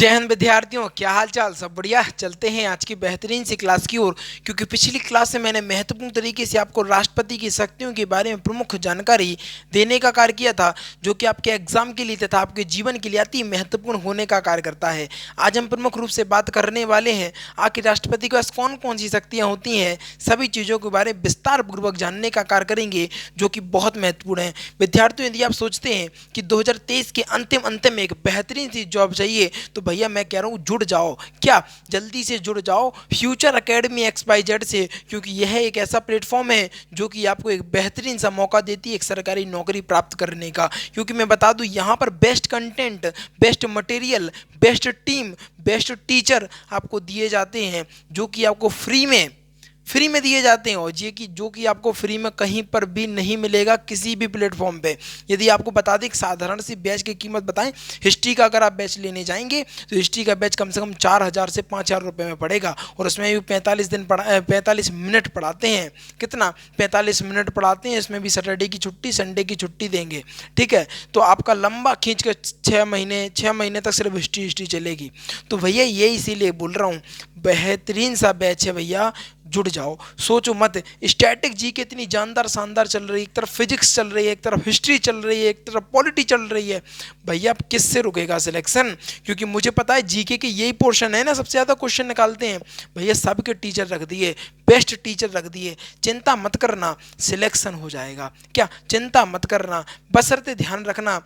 जय हिंद विद्यार्थियों, क्या हाल चाल। सब बढ़िया। चलते हैं आज की बेहतरीन सी क्लास की ओर। क्योंकि पिछली क्लास से मैंने महत्वपूर्ण तरीके से आपको राष्ट्रपति की शक्तियों के बारे में प्रमुख जानकारी देने का कार्य किया था, जो कि आपके एग्जाम के लिए तथा आपके जीवन के लिए अति महत्वपूर्ण होने का कार्य करता है। आज हम प्रमुख रूप से बात करने वाले हैं आखिर राष्ट्रपति के पास कौन कौन सी शक्तियाँ होती हैं, सभी चीज़ों के बारे में विस्तार पूर्वक जानने का कार्य करेंगे, जो कि बहुत महत्वपूर्ण है। विद्यार्थियों, यदि आप सोचते हैं कि 2023 के अंतिम अंतिम में एक बेहतरीन सी जॉब चाहिए, तो भैया मैं कह रहा हूँ जुड़ जाओ। क्या, जल्दी से जुड़ जाओ फ्यूचर एकेडमी XYZ से, क्योंकि यह एक ऐसा प्लेटफॉर्म है जो कि आपको एक बेहतरीन सा मौका देती है एक सरकारी नौकरी प्राप्त करने का। क्योंकि मैं बता दूं, यहाँ पर best content, best material, best team, best teacher आपको दिए जाते हैं, जो कि आपको फ्री में दिए जाते हैं, और ये कि जो कि आपको फ्री में कहीं पर भी नहीं मिलेगा किसी भी प्लेटफॉर्म पे। यदि आपको बता दें, एक साधारण सी बैच की कीमत बताएं, हिस्ट्री का अगर आप बैच लेने जाएंगे तो हिस्ट्री का बैच कम से कम 4,000 से 5,000 रुपये में पड़ेगा, और उसमें भी 45 मिनट पढ़ाते हैं। कितना? 45 मिनट पढ़ाते हैं। इसमें भी सैटरडे की छुट्टी, संडे की छुट्टी देंगे। ठीक है, तो आपका लंबा खींच कर 6 महीने तक सिर्फ हिस्ट्री चलेगी। तो भैया ये इसीलिए बोल रहा हूँ, बेहतरीन सा बैच है भैया, जुड़ जाओ। सोचो मत, स्टैटिक जी के इतनी जानदार शानदार चल रही है, एक तरफ फिजिक्स चल रही है, एक तरफ हिस्ट्री चल रही है, एक तरफ पॉलिटी चल रही है। भैया अब किससे रुकेगा सिलेक्शन? क्योंकि मुझे पता है जीके के यही पोर्शन है ना, सबसे ज़्यादा क्वेश्चन निकालते हैं। भैया सबके टीचर रख दिए, बेस्ट टीचर रख दिए, चिंता मत करना, सिलेक्शन हो जाएगा। क्या, चिंता मत करना, बशर्ते ध्यान रखना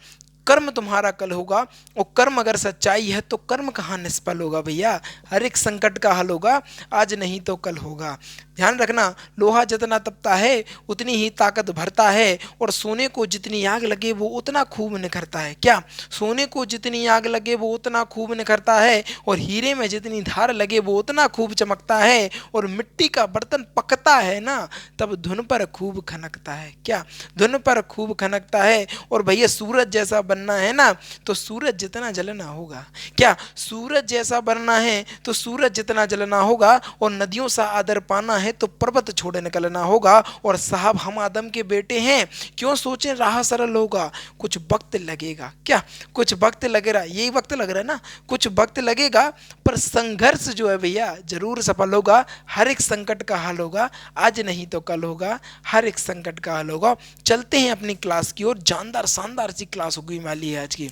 कर्म तुम्हारा कल होगा, और कर्म अगर सच्चाई है तो कर्म कहाँ निष्फल होगा भैया। हर एक संकट का हल होगा, आज नहीं तो कल होगा। ध्यान रखना, लोहा जितना तपता है उतनी ही ताकत भरता है, और सोने को जितनी आग लगे वो उतना खूब निखरता है। क्या, सोने को जितनी आग लगे वो उतना खूब निखरता है, और हीरे में जितनी धार लगे वो उतना खूब चमकता है, और मिट्टी का बर्तन पकता है ना, तब धुन पर खूब खनकता है। क्या, धुन पर खूब खनकता है। और भैया सूरज जैसा बनना है ना, तो सूरज जितना जलना होगा। क्या, सूरज जैसा बनना है तो सूरज जितना जलना होगा, और नदियों सा आदर पाना है तो पर्वत छोड़ निकलना होगा। और साहब हम आदम के बेटे हैं, क्यों सोचें राह सरल होगा, कुछ वक्त लगेगा। क्या, कुछ वक्त लगेगा, यही वक्त लग रहा है ना, कुछ वक्त लगेगा, पर संघर्ष जो है भैया जरूर सफल होगा। हर एक संकट का हल होगा, आज नहीं तो कल होगा, हर एक संकट का हल होगा। चलते हैं अपनी क्लास की ओर, जानदार शानदार सी क्लास होगी वाली है आज की।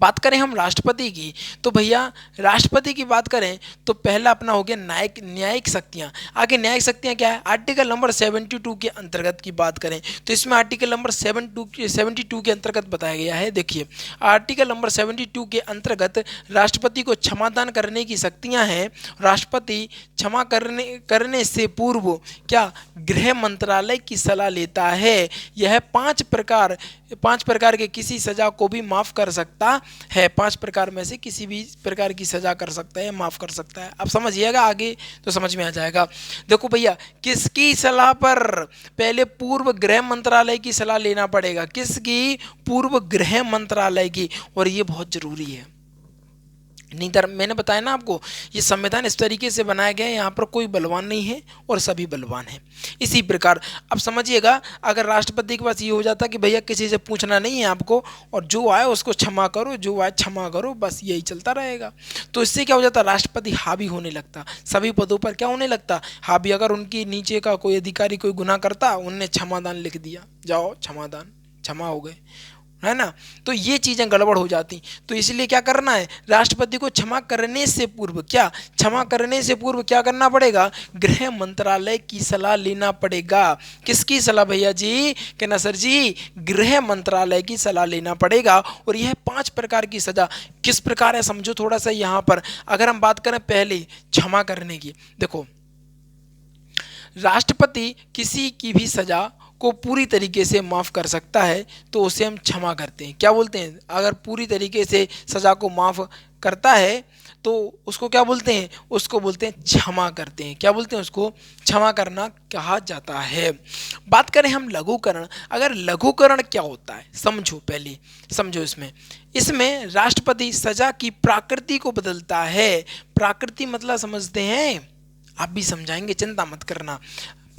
बात करें हम राष्ट्रपति की, तो भैया राष्ट्रपति की बात करें तो पहला अपना हो गया न्यायिक शक्तियां। आगे न्यायिक शक्तियां क्या है? आर्टिकल नंबर 72 के अंतर्गत की बात करें तो इसमें आर्टिकल नंबर 72 के अंतर्गत बताया गया है। देखिए, आर्टिकल नंबर 72 के अंतर्गत राष्ट्रपति को क्षमादान करने की शक्तियां हैं। राष्ट्रपति क्षमा करने से पूर्व क्या, गृह मंत्रालय की सलाह लेता है। यह पांच प्रकार के किसी सजा को भी माफ कर सकता है। 5 प्रकार में से किसी भी प्रकार की सजा कर सकता है, माफ कर सकता है। अब समझिएगा, आगे तो समझ में आ जाएगा। देखो भैया, किसकी सलाह पर? पहले पूर्व गृह मंत्रालय की सलाह लेना पड़ेगा। किसकी? पूर्व गृह मंत्रालय की। और ये बहुत जरूरी है। नीदर मैंने बताया ना आपको, ये संविधान इस तरीके से बनाया गया है, यहाँ पर कोई बलवान नहीं है और सभी बलवान हैं। इसी प्रकार अब समझिएगा, अगर राष्ट्रपति के पास ये हो जाता कि भैया किसी से पूछना नहीं है आपको, और जो आए उसको क्षमा करो, जो आए क्षमा करो, बस यही चलता रहेगा, तो इससे क्या हो जाता? राष्ट्रपति हावी होने लगता, सभी पदों पर क्या होने लगता? हावी। अगर उनकी नीचे का कोई अधिकारी कोई गुनाह करता, उनने क्षमादान लिख दिया, जाओ क्षमादान, क्षमा हो गए, है ना, तो ये चीजें गड़बड़ हो जाती। तो इसलिए क्या करना है? राष्ट्रपति को क्षमा करने से पूर्व क्या, क्षमा करने से पूर्व क्या करना पड़ेगा? गृह मंत्रालय की सलाह लेना पड़ेगा। किसकी सलाह भैया जी? कहना सर जी, गृह मंत्रालय की सलाह लेना पड़ेगा। और यह 5 प्रकार की सजा किस प्रकार है समझो थोड़ा सा। यहाँ पर अगर हम बात करें पहले क्षमा करने की, देखो राष्ट्रपति किसी की भी सजा को पूरी तरीके से माफ़ कर सकता है, तो उसे हम क्षमा करते हैं। क्या बोलते हैं? अगर पूरी तरीके से सज़ा को माफ़ करता है तो उसको क्या बोलते हैं? उसको बोलते हैं क्षमा करते हैं। क्या बोलते हैं? उसको क्षमा करना कहा जाता है। बात करें हम लघुकरण, अगर लघुकरण क्या होता है समझो, पहले समझो। इसमें राष्ट्रपति सज़ा की प्रकृति को बदलता है। प्रकृति मतलब समझते हैं? आप भी समझाएंगे, चिंता मत करना।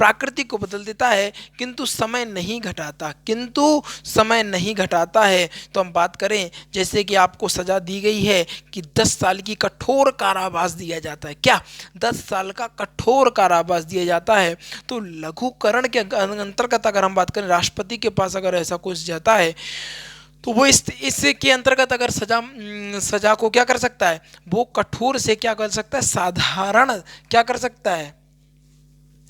प्रकृति को बदल देता है किंतु समय नहीं घटाता, किंतु समय नहीं घटाता है। तो हम बात करें जैसे कि आपको सजा दी गई है कि 10 साल की कठोर कारावास दिया जाता है, क्या 10 साल का कठोर कारावास दिया जाता है। तो लघुकरण के अंतर्गत अगर हम बात करें, राष्ट्रपति के पास अगर ऐसा कुछ जाता है तो वो इसके अंतर्गत अगर सजा को क्या कर सकता है, वो कठोर से क्या कर सकता है, साधारण क्या कर सकता है,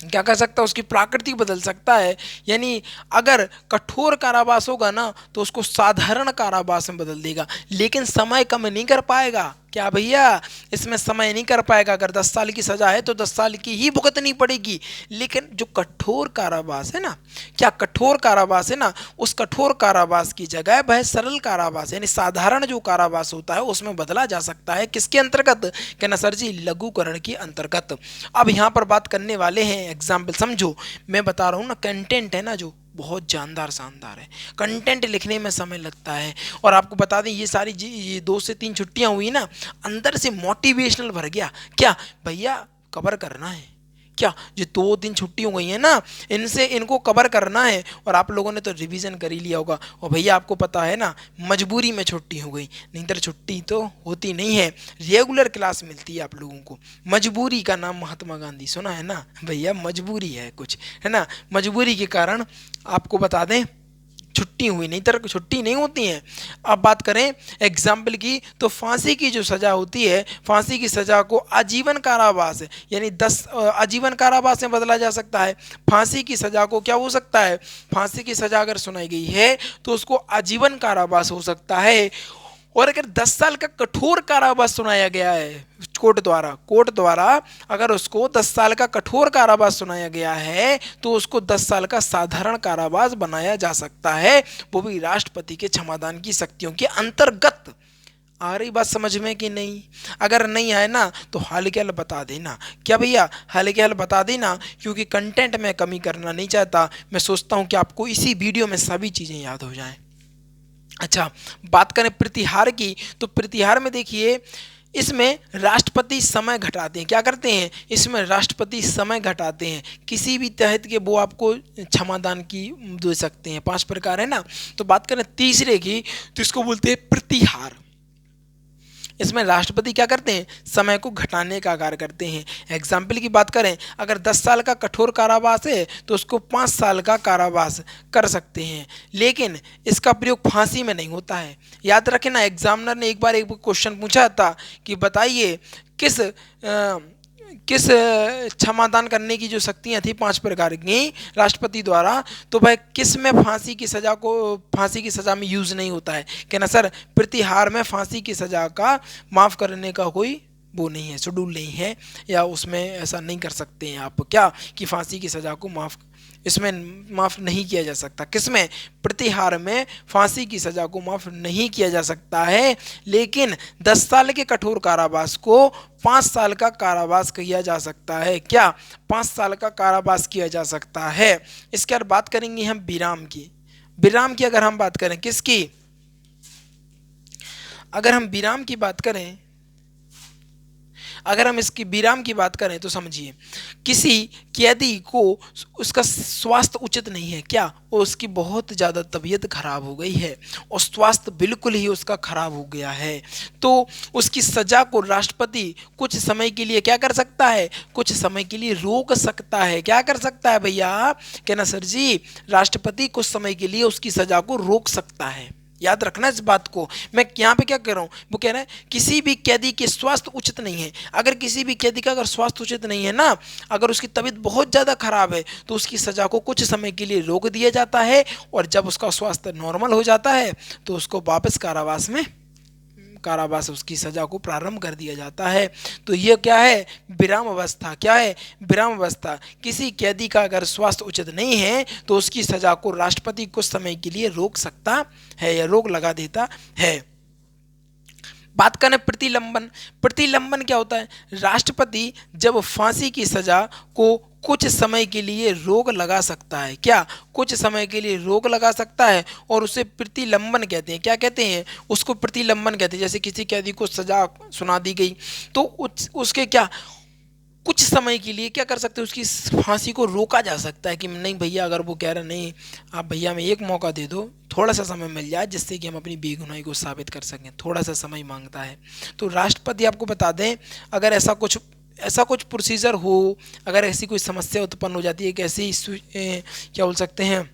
क्या कर सकता है, उसकी प्रकृति बदल सकता है। यानी अगर कठोर कारावास होगा ना तो उसको साधारण कारावास में बदल देगा, लेकिन समय कम नहीं कर पाएगा। क्या भैया, इसमें समय नहीं कर पाएगा। अगर 10 साल की सजा है तो 10 साल की ही भुगतनी पड़ेगी। लेकिन जो कठोर कारावास है ना, क्या कठोर कारावास है ना, उस कठोर कारावास की जगह वह सरल कारावास यानी साधारण जो कारावास होता है उसमें बदला जा सकता है। किसके अंतर्गत, कहना सर जी लघुकरण के अंतर्गत। अब यहाँ पर बात करने वाले हैं एग्जाम्पल, समझो मैं बता रहा हूँ ना, कंटेंट है ना जो बहुत जानदार शानदार है। कंटेंट लिखने में समय लगता है। और आपको बता दें ये सारी ये 2 से 3 छुट्टियां हुई ना, अंदर से मोटिवेशनल भर गया। क्या भैया कवर करना है, क्या जो 2-3 छुट्टी हो गई है ना, इनसे इनको कवर करना है। और आप लोगों ने तो रिवीजन कर ही लिया होगा। और भैया आपको पता है ना, मजबूरी में छुट्टी हो गई, नहीं तो छुट्टी तो होती नहीं है, रेगुलर क्लास मिलती है आप लोगों को। मजबूरी का नाम महात्मा गांधी, सुना है ना भैया, मजबूरी है कुछ, है ना, मजबूरी के कारण आपको बता दें छुट्टी हुई, नहीं तो छुट्टी नहीं होती है। अब बात करें एग्जाम्पल की, तो फांसी की जो सज़ा होती है, फांसी की सज़ा को आजीवन कारावास यानी 10 आजीवन कारावास में बदला जा सकता है। फांसी की सज़ा को क्या हो सकता है, फांसी की सज़ा अगर सुनाई गई है तो उसको आजीवन कारावास हो सकता है। और अगर 10 साल का कठोर कारावास सुनाया गया है कोर्ट द्वारा अगर उसको 10 साल का कठोर कारावास सुनाया गया है तो उसको 10 साल का साधारण कारावास बनाया जा सकता है, वो भी राष्ट्रपति के क्षमादान की शक्तियों के अंतर्गत। आ रही बात समझ में कि नहीं? अगर नहीं आए ना तो हाल के हाल बता देना। क्या भैया, हाल के हाल बता देना, क्योंकि कंटेंट में कमी करना नहीं चाहता। मैं सोचता हूँ कि आपको इसी वीडियो में सभी चीज़ें याद हो जाएं। अच्छा, बात करें प्रतिहार की, तो प्रतिहार में देखिए इसमें राष्ट्रपति समय घटाते हैं। क्या करते हैं, इसमें राष्ट्रपति समय घटाते हैं किसी भी तहत के, वो आपको क्षमादान की दे सकते हैं। 5 प्रकार है ना। तो बात करें तीसरे की, तो इसको बोलते हैं प्रतिहार। इसमें राष्ट्रपति क्या करते हैं, समय को घटाने का कार्य करते हैं। एग्जाम्पल की बात करें, अगर 10 साल का कठोर कारावास है तो उसको 5 साल का कारावास कर सकते हैं, लेकिन इसका प्रयोग फांसी में नहीं होता है। याद रखें ना, एग्जामिनर ने एक बार एक क्वेश्चन पूछा था कि बताइए किस क्षमादान करने की जो शक्तियां थी 5 प्रकार की राष्ट्रपति द्वारा, तो भाई किस में फांसी की सजा में यूज नहीं होता है। कहना सर प्रतिहार में फांसी की सजा का माफ करने का कोई वो नहीं है, शेड्यूल नहीं है, या उसमें ऐसा नहीं कर सकते हैं आप, क्या कि फांसी की सजा को माफ नहीं किया जा सकता। किसमें, प्रतिहार में फांसी की सजा को माफ नहीं किया जा सकता है, लेकिन 10 साल के कठोर कारावास को 5 साल का कारावास किया जा सकता है। क्या 5 साल का कारावास किया जा सकता है। इसके बाद बात करेंगे हम विराम की। विराम की अगर हम बात करें, किसकी, अगर हम विराम की बात करें, अगर हम इसकी विराम की बात करें तो समझिए किसी कैदी को उसका स्वास्थ्य उचित नहीं है, क्या उसकी बहुत ज़्यादा तबीयत खराब हो गई है और स्वास्थ्य बिल्कुल ही उसका खराब हो गया है, तो उसकी सजा को राष्ट्रपति कुछ समय के लिए क्या कर सकता है, कुछ समय के लिए रोक सकता है। क्या कर सकता है भैया, कहना सर जी राष्ट्रपति कुछ समय के लिए उसकी सजा को रोक सकता है। याद रखना इस बात को। मैं यहाँ पे क्या कह रहा हूँ, वो कह रहा है किसी भी कैदी के स्वास्थ्य उचित नहीं है। अगर किसी भी कैदी का अगर स्वास्थ्य उचित नहीं है ना, अगर उसकी तबीयत बहुत ज़्यादा खराब है तो उसकी सज़ा को कुछ समय के लिए रोक दिया जाता है, और जब उसका स्वास्थ्य नॉर्मल हो जाता है तो उसको वापस कारावास उसकी सजा को प्रारंभ कर दिया जाता है। तो ये क्या है, विराम अवस्था। क्या है, विराम अवस्था। किसी कैदी का अगर स्वास्थ्य उचित नहीं है तो उसकी सजा को राष्ट्रपति कुछ समय के लिए रोक सकता है या रोक लगा देता है। बात करें प्रतिलंबन। प्रतिलंबन क्या होता है, राष्ट्रपति जब फांसी की सजा को कुछ समय के लिए रोक लगा सकता है, क्या कुछ समय के लिए रोक लगा सकता है, और उसे प्रतिलंबन कहते हैं। क्या कहते हैं, उसको प्रतिलंबन कहते हैं। जैसे किसी कैदी को सजा सुना दी गई तो उसके क्या कुछ समय के लिए क्या कर सकते हैं, उसकी फांसी को रोका जा सकता है कि नहीं भैया, अगर वो कह रहे नहीं आप भैया हमें एक मौका दे दो, थोड़ा सा समय मिल जाए जिससे कि हम अपनी बेगुनाही को साबित कर सकें, थोड़ा सा समय मांगता है। तो राष्ट्रपति, आपको बता दें, अगर ऐसा कुछ प्रोसीजर हो, अगर ऐसी कोई समस्या उत्पन्न हो जाती है, एक ऐसी क्या बोल सकते हैं,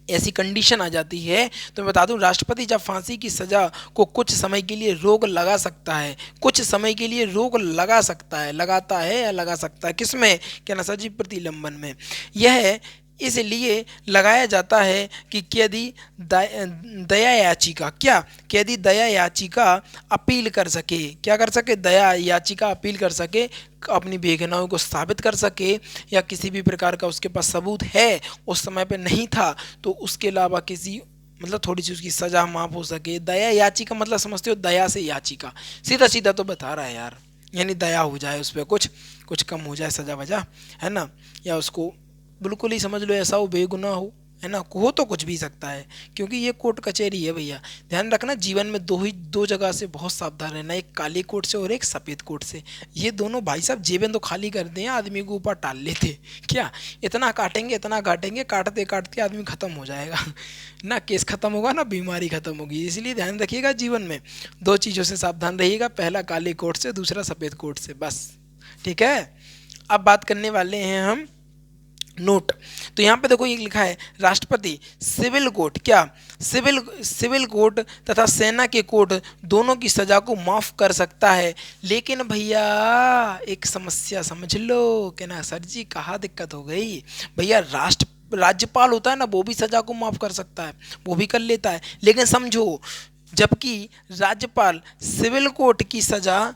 ऐसी कंडीशन आ जाती है, तो मैं बता दूं, राष्ट्रपति जब फांसी की सजा को कुछ समय के लिए रोक लगा सकता है, कुछ समय के लिए रोक लगा सकता है, लगाता है या लगा सकता है, किसमें, क्या ना सर जी, प्रतिलंबन में। यह इसलिए लगाया जाता है कि कैदी दया याचिका, क्या, कैदी दया याचिका अपील कर सके, क्या कर सके, दया याचिका अपील कर सके, अपनी बेगुनाही को साबित कर सके, या किसी भी प्रकार का उसके पास सबूत है, उस समय पे नहीं था, तो उसके अलावा किसी, मतलब थोड़ी सी उसकी सजा माफ हो सके। दया याचिका मतलब समझते हो, दया से याचिका, सीधा सीधा तो बता रहा है यार, यानी दया हो जाए उस पर, कुछ कुछ कम हो जाए सजा वजह, है ना, या उसको बिल्कुल ही समझ लो ऐसा हो, बेगुनाह हो, है ना, हो तो कुछ भी सकता है, क्योंकि ये कोर्ट कचहरी है भैया। ध्यान रखना, जीवन में दो जगह से बहुत सावधान रहना, एक काली कोट से और एक सफ़ेद कोट से। ये दोनों भाई साहब जेबें तो खाली कर दें, आदमी को ऊपर टाल लेते, क्या इतना काटेंगे, इतना काटेंगे, काटते काटते आदमी ख़त्म हो जाएगा ना, केस ख़त्म होगा ना बीमारी ख़त्म होगी। इसलिए ध्यान रखिएगा, जीवन में दो चीज़ों से सावधान रहिएगा, पहला काले कोट से, दूसरा सफ़ेद कोट से, बस, ठीक है। अब बात करने वाले हैं हम नोट। तो यहाँ पे देखो ये लिखा है, राष्ट्रपति सिविल कोर्ट, क्या, सिविल कोर्ट तथा सेना के कोर्ट दोनों की सजा को माफ कर सकता है। लेकिन भैया एक समस्या समझ लो, क्या ना सर जी, कहाँ दिक्कत हो गई भैया, राज्यपाल होता है ना, वो भी सजा को माफ कर सकता है, वो भी कर लेता है, लेकिन समझो, जबकि राज्यपाल सिविल कोर्ट की सजा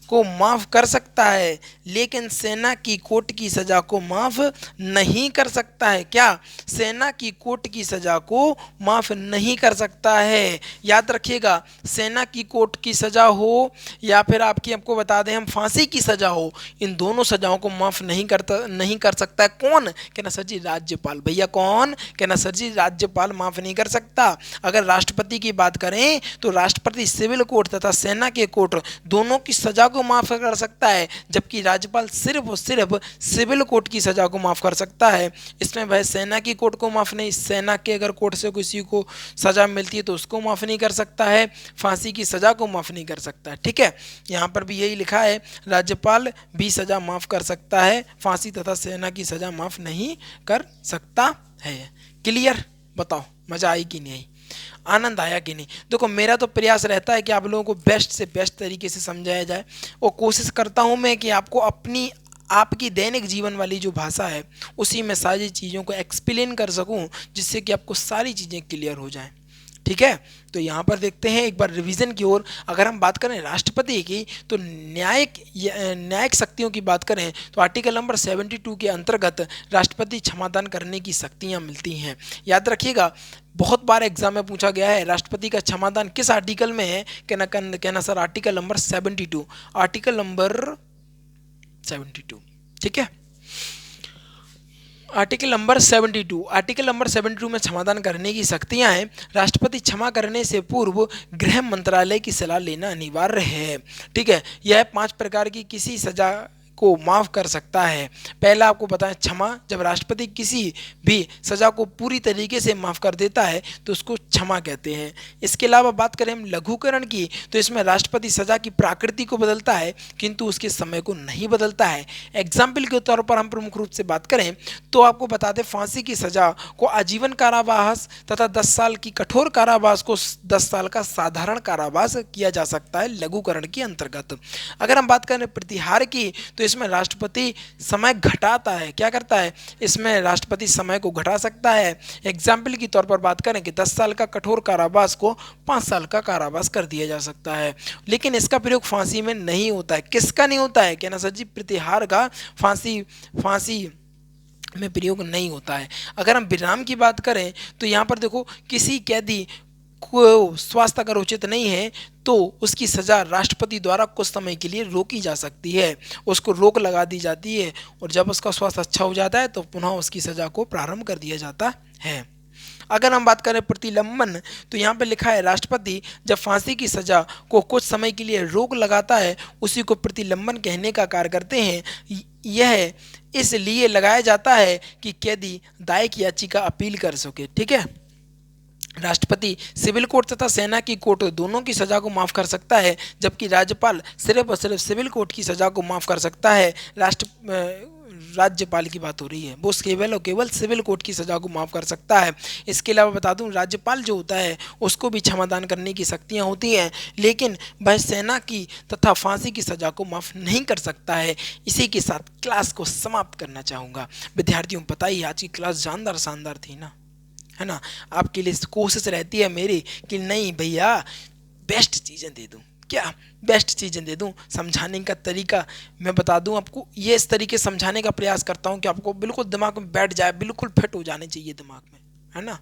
को माफ कर सकता है, लेकिन सेना की कोर्ट की सजा को माफ नहीं कर सकता है, क्या, सेना की कोर्ट की सजा को माफ नहीं कर सकता है। याद रखिएगा, सेना की कोर्ट की सजा हो या फिर आपको बता दें हम फांसी की सजा हो, इन दोनों सजाओं को माफ नहीं कर सकता है, कौन, कहना सर जी, राज्यपाल। भैया कौन, कहना सर जी, राज्यपाल माफ नहीं कर सकता। अगर राष्ट्रपति की बात करें तो राष्ट्रपति सिविल कोर्ट तथा सेना के कोर्ट दोनों की सजा को माफ कर सकता है, जबकि राज्यपाल सिर्फ और सिर्फ सिविल कोर्ट की सजा को माफ कर सकता है। इसमें वह सेना की कोर्ट को माफ नहीं, सेना के अगर कोर्ट से किसी को सजा मिलती है तो उसको माफ नहीं कर सकता है, फांसी की सजा को माफ नहीं कर सकता है, ठीक है। यहाँ पर भी यही लिखा है, राज्यपाल भी सजा माफ कर सकता है, फांसी तथा सेना की सजा माफ नहीं कर सकता है। क्लियर, बताओ मजा आई कि नहीं आई, आनंद आया कि नहीं। देखो मेरा तो प्रयास रहता है कि आप लोगों को बेस्ट से बेस्ट तरीके से समझाया जाए, और कोशिश करता हूं मैं कि आपको आपकी दैनिक जीवन वाली जो भाषा है उसी में सारी चीज़ों को एक्सप्लेन कर सकूं, जिससे कि आपको सारी चीज़ें क्लियर हो जाएं, ठीक है। तो यहाँ पर देखते हैं एक बार रिवीजन की ओर। अगर हम बात करें राष्ट्रपति की, तो न्यायिक शक्तियों की बात करें तो आर्टिकल नंबर 72 के अंतर्गत राष्ट्रपति क्षमादान करने की शक्तियाँ मिलती हैं। याद रखिएगा, बहुत बार एग्जाम में पूछा गया है, राष्ट्रपति का क्षमादान किस आर्टिकल में है, कहना sir article number 72, article number 72, ठीक है। आर्टिकल नंबर 72 में क्षमादान करने की शक्तियां हैं। राष्ट्रपति क्षमा करने से पूर्व गृह मंत्रालय की सलाह लेना अनिवार्य है, ठीक है। यह 5 प्रकार की किसी सजा को माफ कर सकता है। पहला आपको बताएं, क्षमा, जब राष्ट्रपति किसी भी सजा को पूरी तरीके से माफ कर देता है तो उसको क्षमा कहते हैं। इसके अलावा बात करें हम लघुकरण की, तो इसमें राष्ट्रपति सजा की प्रकृति को बदलता है किंतु उसके समय को नहीं बदलता है। एग्जाम्पल के तौर पर हम प्रमुख रूप से बात करें तो आपको बता दें, फांसी की सजा को आजीवन कारावास तथा 10 साल की कठोर कारावास को 10 साल का साधारण कारावास किया जा सकता है लघुकरण के अंतर्गत। अगर हम बात करें प्रतिहार की, तो इसमें राष्ट्रपति समय घटाता है, क्या करता है, इसमें राष्ट्रपति समय को घटा सकता है। एग्जाम्पल की तौर पर बात करें कि 10 साल का कठोर कारावास को 5 साल का कारावास कर दिया जा सकता है, लेकिन इसका प्रयोग फांसी में नहीं होता है। किसका नहीं होता है, कहना सर जी, प्रतिहार का फांसी में प्रयोग नहीं होता है। अगर हम विराम की बात करें तो यहाँ पर देखो, किसी कैदी को स्वास्थ्य अगर उचित नहीं है तो उसकी सजा राष्ट्रपति द्वारा कुछ समय के लिए रोकी जा सकती है, उसको रोक लगा दी जाती है, और जब उसका स्वास्थ्य अच्छा हो जाता है तो पुनः उसकी सजा को प्रारंभ कर दिया जाता है। अगर हम बात करें प्रतिलंबन, तो यहाँ पे लिखा है राष्ट्रपति जब फांसी की सजा को कुछ समय के लिए रोक लगाता है उसी को प्रतिलंबन कहने का कार्य करते हैं। यह इसलिए लगाया जाता है कि कैदी दायक याचिका अपील कर सके। ठीक है, राष्ट्रपति सिविल कोर्ट तथा सेना की कोर्ट दोनों की सजा को माफ कर सकता है, जबकि राज्यपाल सिर्फ और सिर्फ सिविल कोर्ट की सजा को माफ कर सकता है। राज्यपाल की बात हो रही है, वो केवल और केवल सिविल कोर्ट की सजा को माफ कर सकता है। इसके अलावा बता दूं, राज्यपाल जो होता है उसको भी क्षमादान करने की शक्तियां होती हैं, लेकिन वह सेना की तथा फांसी की सजा को माफ नहीं कर सकता है। इसी के साथ क्लास को समाप्त करना चाहूँगा। विद्यार्थियों, पता ही आज की क्लास जानदार शानदार थी ना, है ना। आपके लिए कोशिश रहती है मेरी कि नहीं भैया बेस्ट चीज़ें दे दूं, क्या बेस्ट चीज़ें दे दूं। समझाने का तरीका मैं बता दूं आपको, ये इस तरीके से समझाने का प्रयास करता हूं कि आपको बिल्कुल दिमाग में बैठ जाए, बिल्कुल फिट हो जाने चाहिए दिमाग में, है ना।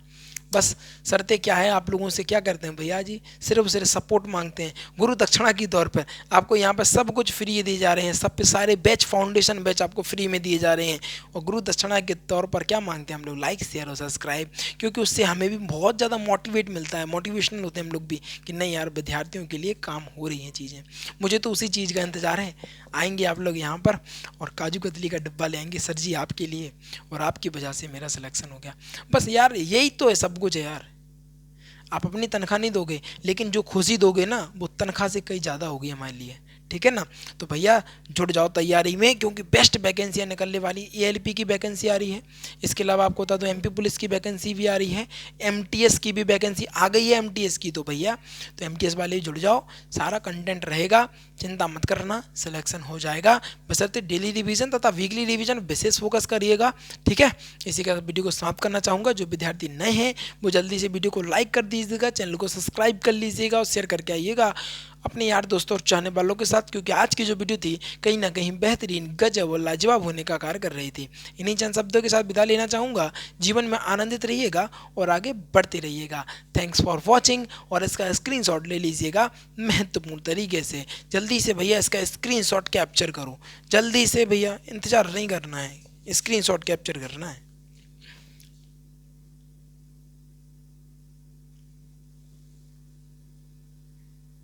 बस शर्तें क्या है, आप लोगों से क्या करते हैं भैया जी, सिर्फ सिर्फ सपोर्ट मांगते हैं गुरु दक्षिणा की तौर पर। आपको यहाँ पर सब कुछ फ्री दिए जा रहे हैं, सब सारे बैच, फाउंडेशन बैच आपको फ्री में दिए जा रहे हैं, और गुरु दक्षिणा के तौर पर क्या मांगते हैं हम लोग, लाइक शेयर और सब्सक्राइब, क्योंकि उससे हमें भी बहुत ज़्यादा मोटिवेट मिलता है, मोटिवेशनल होते हैं हम लोग भी कि नहीं यार विद्यार्थियों के लिए काम हो रही हैं चीज़ें। मुझे तो उसी चीज़ का इंतज़ार है, आएंगे आप लोग यहाँ पर और काजू कतली का डिब्बा ले आएंगे सर जी आपके लिए, और आपकी वजह से मेरा सिलेक्शन हो गया। बस यार यही तो है, सब कुछ है यार। आप अपनी तनख्वाह नहीं दोगे, लेकिन जो खुशी दोगे ना वो तनख्वाह से कहीं ज़्यादा होगी हमारे लिए। ठीक है ना, तो भैया जुट जाओ तैयारी में, क्योंकि बेस्ट वैकेंसियाँ निकलने वाली। एएलपी की वैकेंसी आ रही है, इसके अलावा आपको बता दो एमपी पुलिस की वैकेंसी भी आ रही है, एमटीएस की भी वैकेंसी आ गई है एमटीएस की, तो भैया तो एमटीएस वाले जुड़ जाओ, सारा कंटेंट रहेगा, चिंता मत करना, सिलेक्शन हो जाएगा। बशर्ते डेली रिवीजन तथा वीकली रिवीजन विशेष फोकस करिएगा। ठीक है, इसी के साथ वीडियो को समाप्त करना चाहूँगा। जो विद्यार्थी नए हैं वो जल्दी से वीडियो को लाइक कर दीजिएगा, चैनल को सब्सक्राइब कर लीजिएगा और शेयर करके आइएगा अपने यार दोस्तों और चाहने वालों के साथ, क्योंकि आज की जो वीडियो थी कहीं ना कहीं बेहतरीन, गजब और लाजवाब होने का कार्य कर रही थी। इन्हीं चंद शब्दों के साथ विदा लेना चाहूँगा। जीवन में आनंदित रहिएगा और आगे बढ़ते रहिएगा। थैंक्स फॉर वॉचिंग, और इसका स्क्रीनशॉट ले लीजिएगा महत्वपूर्ण तरीके से। जल्दी से भैया इसका स्क्रीनशॉट कैप्चर करो, जल्दी से भैया, इंतज़ार नहीं करना है, स्क्रीनशॉट कैप्चर करना है।